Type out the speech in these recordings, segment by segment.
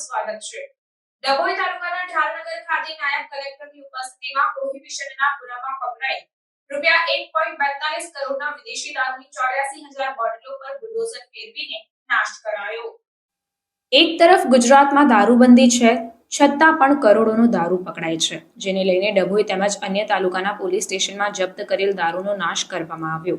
સ્વાગત છે। ડભોઈ તાલુકાના ઢાલનગર ખાતે નાયબ કલેક્ટરની ઉપસ્થિતિમાં પ્રોહિબિશનના ગુનામાં પકડાઈ રૂપિયા 1.42 કરોડના વિદેશી દારૂની 84,000 બોટલો પર બુલડોઝર ફેરવીને નાશ કરાયો। એક તરફ ગુજરાતમાં દારૂબંધી છે, છતાં પણ કરોડોનો દારૂ પકડાય છે, જેને લઈને ડભોઈ તેમજ અન્ય તાલુકાના પોલીસ સ્ટેશનમાં જપ્ત કરેલ દારૂનો નાશ કરવામાં આવ્યો।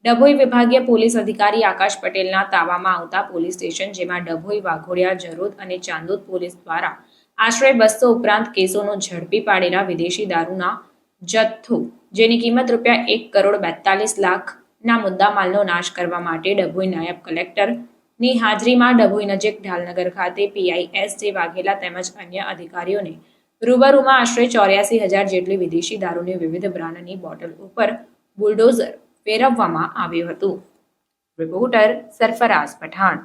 ડભોઈ વિભાગીય પોલીસ અધિકારી આકાશ પટેલના તાબામાં આવતા પોલીસ સ્ટેશન, જેમાં ડભોઈ, વાઘોડિયા, જરોદ અને ચાંદોદ પોલીસ દ્વારા આશરે 200 ઉપરાંત કેસોનો ઝડપી પાડેલા વિદેશી દારૂના જથ્થો, જેની કિંમત રૂપિયા 1,42,00,000ના મુદ્દામાલનો નાશ કરવા માટે ડભોઈ નાયબ કલેક્ટરની હાજરીમાં ડભોઈ નજીક ઢાલનગર ખાતે PISJ વાઘેલા તેમજ અન્ય અધિકારીઓને રૂબરૂમાં આશરે 84,000 જેટલી વિદેશી દારૂની વિવિધ બ્રાન્ડની બોટલ ઉપર બુલડોઝર ફેરવવામાં આવ્યું હતું। Reporter Sarfaraz Pathan,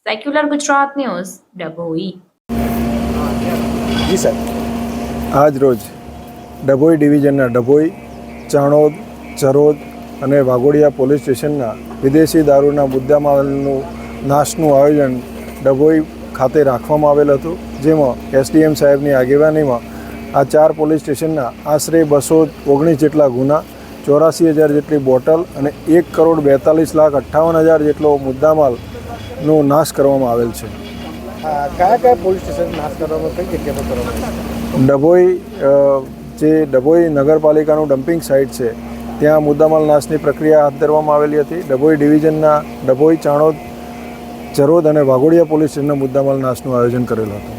secular Gujarat news, Dabhoi. જી સર, આજ રોજ ડભોઈ ડિવિઝનના ડભોઈ, ચાણોદ, ચરોદ અને વાઘોડિયા પોલીસ સ્ટેશનના વિદેશી દારૂના મુદ્દામાલનું નાશનું આયોજન ડભોઈ ખાતે રાખવામાં આવેલ હતું, જેમાં SDM સાહેબની આગેવાનીમાં આ 4 પોલીસ સ્ટેશનના આશરે 219 જેટલા ગુના, 84,000 જેટલી બોટલ અને 1,42,58,000 જેટલો મુદ્દામાલનો નાશ કરવામાં આવેલ છે। કયા પોલીસ સ્ટેશન નાશ કરવામાં, કઈ જગ્યા પર કરવામાં? ડભોઈ, જે ડભોઈ નગરપાલિકાનું ડમ્પિંગ સાઇટ છે, ત્યાં મુદ્દામાલ નાશની પ્રક્રિયા હાથ ધરવામાં આવેલી હતી। ડભોઈ ડિવિઝનના ડભોઈ, ચાણોદ, જરોદ અને વાઘોડિયા પોલીસ સ્ટેશનના મુદ્દામાલ નાશનું આયોજન કરેલું હતું।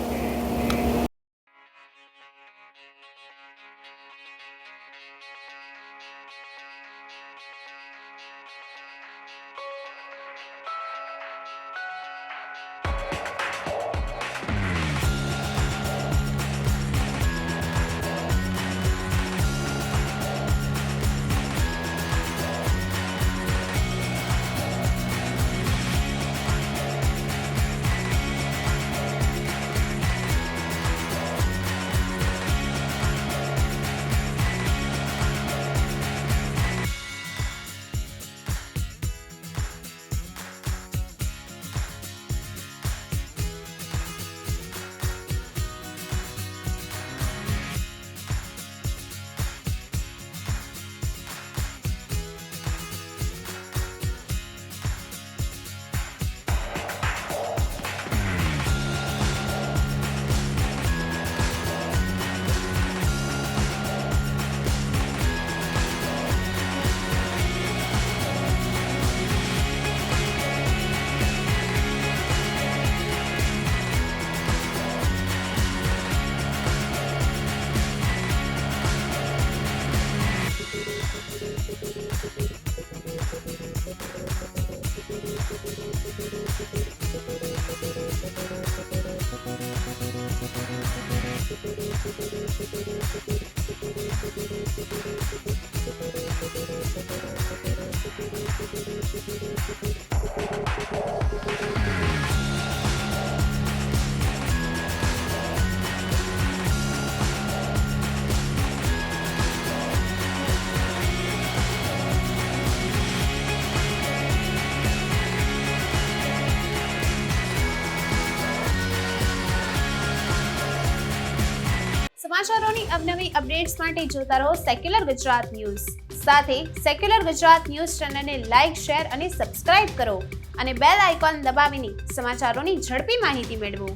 સમાચારોની અવનવી અપડેટ્સ માટે જોતા રહો સેક્યુલર ગુજરાત ન્યૂઝ। સાથે સેક્યુલર ગુજરાત ન્યૂઝ ચેનલને લાઇક, શેર અને સબસ્ક્રાઇબ કરો અને બેલ આઇકોન દબાવીને સમાચારોની ઝડપી માહિતી મેળવો।